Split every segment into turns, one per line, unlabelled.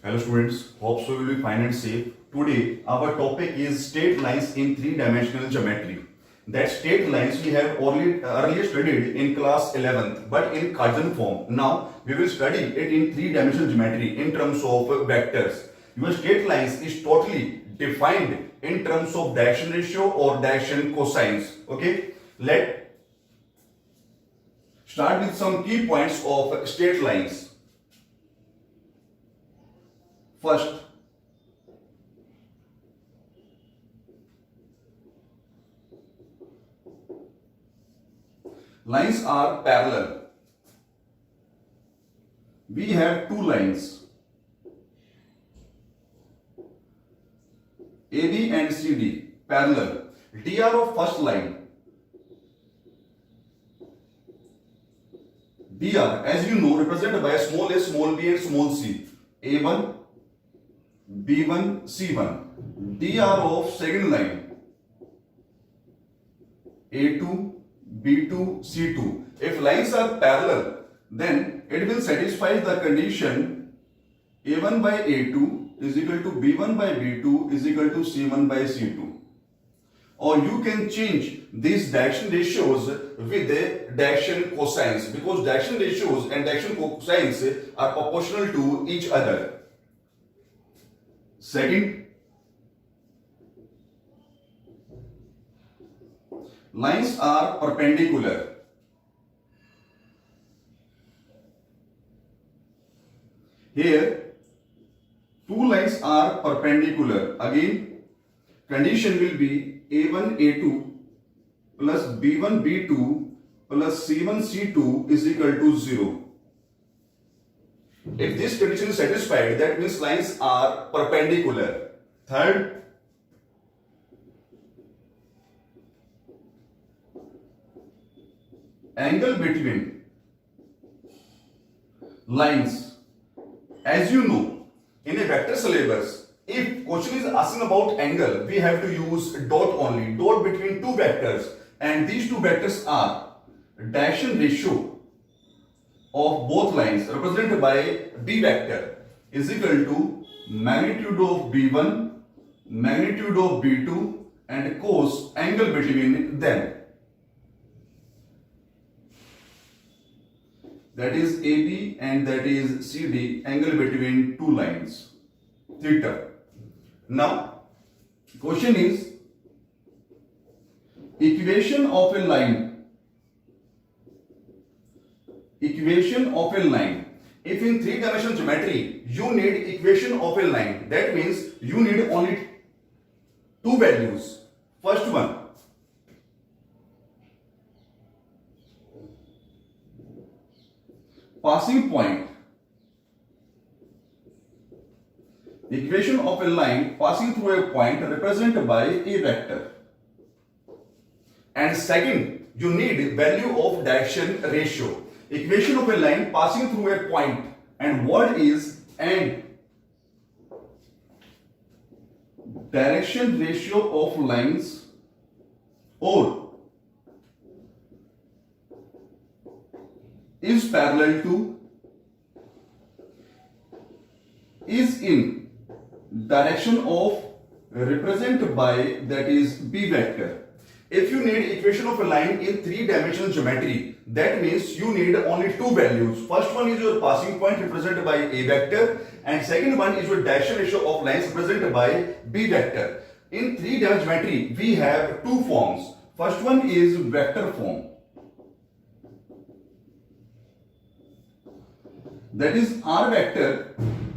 Hello students, hope so you will be fine and safe. Today our topic is straight lines in three-dimensional geometry. That straight lines we have earlier studied in class 11th but in Cartesian form. Now we will study it in three-dimensional geometry in terms of vectors. Your straight lines is totally defined in terms of direction ratio or direction cosines. Okay, let's start with some key points of straight lines. First, lines are parallel. We have two lines, AB and CD, parallel. DR of first line, DR, as you know, represented by small a, small b, and small c. A1, B1, C1. DR of second line, A2, B2, C2. If lines are parallel, then it will satisfy the condition A1 by A2 is equal to B1 by B2 is equal to C1 by C2. Or you can change these direction ratios with the direction cosines, because direction ratios and direction cosines are proportional to each other. Second, lines are perpendicular. Here, two lines are perpendicular. Again, condition will be A1, A2 plus B1, B2 plus C1, C2 is equal to 0. If this condition is satisfied, that means lines are perpendicular. Third, angle between lines. As you know, in a vector syllabus, if question is asking about angle, we have to use dot only, dot between two vectors, and these two vectors are direction ratio of both lines represented by B vector is equal to magnitude of B1, magnitude of B2 and cos angle between them. That is AB and that is CD, angle between two lines, theta. Now, question is equation of a line. Equation of a line. If in three-dimensional geometry you need equation of a line, that means you need only two values. First one, passing point. Equation of a line passing through a point represented by a vector. And second, you need value of direction ratio. Equation of a line passing through a point, and word is and. Direction ratio of lines or is parallel to, is in direction of represented by, that is B vector. If you need equation of a line in three-dimensional geometry, that means you need only two values. First one is your passing point represented by A vector, and second one is your direction ratio of lines represented by B vector. In three-dimensional geometry, we have two forms. First one is vector form. That is R vector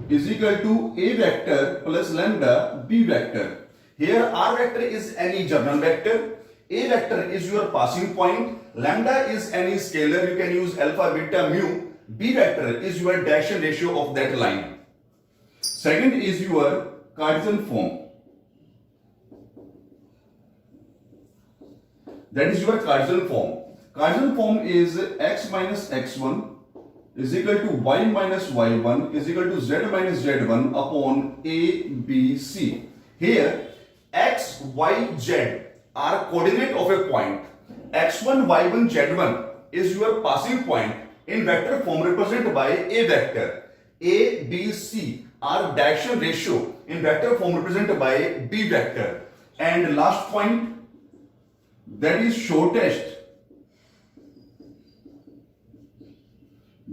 is equal to A vector plus lambda B vector. Here R vector is any German vector. A vector is your passing point, lambda is any scalar, you can use alpha, beta, mu, B vector is your direction ratio of that line. Second is your Cartesian form. That is your Cartesian form. Cartesian form is x minus x1 is equal to y minus y1 is equal to z minus z1 upon a, b, c. Here x, y, z are coordinate of a point. x1, y1, z1 is your passing point in vector form represented by a vector. A, B, C are direction ratio in vector form represented by B vector. And last point, that is shortest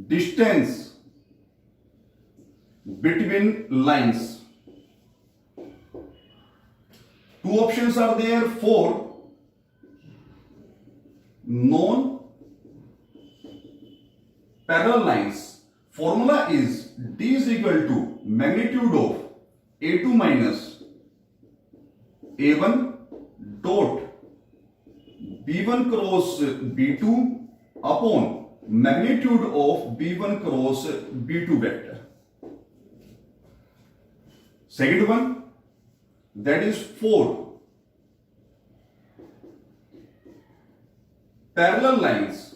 distance between lines. Two options are there for non-parallel lines. Formula is D is equal to magnitude of A2 minus A1 dot B1 cross B2 upon magnitude of B1 cross B2 vector. Second one, that is for parallel lines,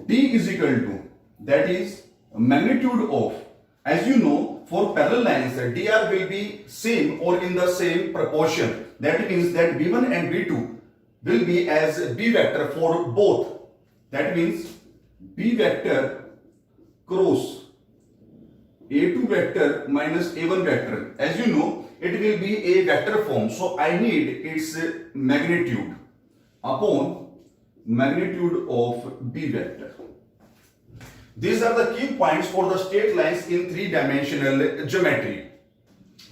D is equal to, that is magnitude of, as you know, for parallel lines dr will be same or in the same proportion. That means that B1 and B2 will be as B vector for both. That means B vector cross A2 vector minus A1 vector. As you know, it will be a vector form. So I need its magnitude upon magnitude of B vector. These are the key points for the straight lines in three-dimensional geometry.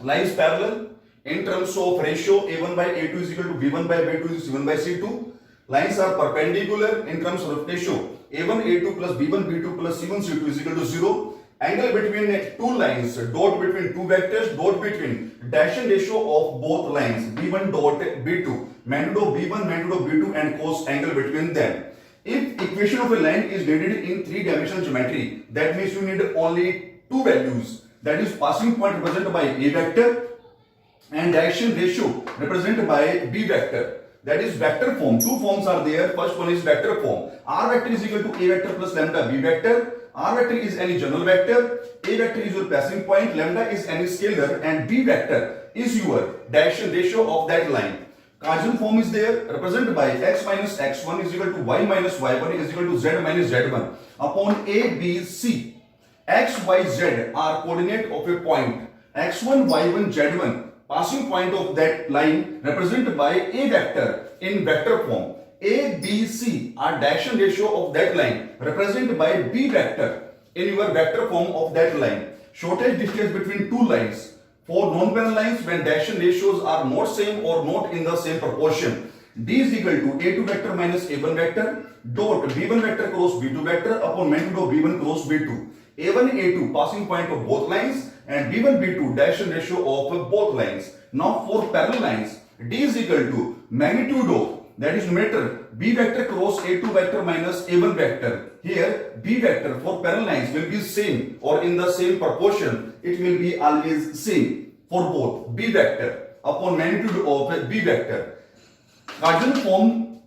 Lines parallel in terms of ratio A1 by A2 is equal to B1 by B2 is C1 by C2. Lines are perpendicular in terms of ratio A1 A2 plus B1 B2 plus C1 C2 is equal to 0. Angle between two lines, dot between two vectors, dot between dashing ratio of both lines B1 dot B2, magnitude of B1, magnitude of B2 and cos angle between them. If equation of a line is needed in three-dimensional geometry, that means you need only two values, that is passing point represented by A vector and direction ratio represented by B vector. That is vector form. Two forms are there. First one is vector form. R vector is equal to A vector plus lambda B vector. R vector is any general vector. A vector is your passing point. Lambda is any scalar. And B vector is your direction ratio of that line. Cartesian form is there, represented by x minus x1 is equal to y minus y1 is equal to z minus z1 upon A, B, C. X, Y, Z are coordinate of a point. X1, Y1, Z1, passing point of that line represented by A vector in vector form. A, B, C are direction ratio of that line represented by B vector in your vector form of that line. Shortest distance between two lines. For non-parallel lines, when direction ratios are not same or not in the same proportion, D is equal to A2 vector minus A1 vector dot B1 vector cross B2 vector upon magnitude of B1 cross B2. A1 A2 passing point of both lines and B1 B2 direction ratio of both lines. Now for parallel lines, D is equal to magnitude of, that is numerator, B vector cross A2 vector minus A1 vector. Here B vector for parallel lines will be same or in the same proportion. It will be always same for both B vector upon magnitude of B vector. Cartesian form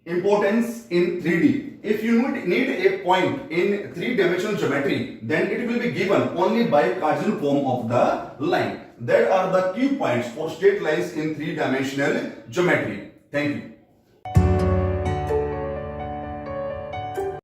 importance in 3D. If you need a point in three-dimensional geometry, then it will be given only by Cartesian form of the line. That are the key points for straight lines in three-dimensional geometry. Thank you.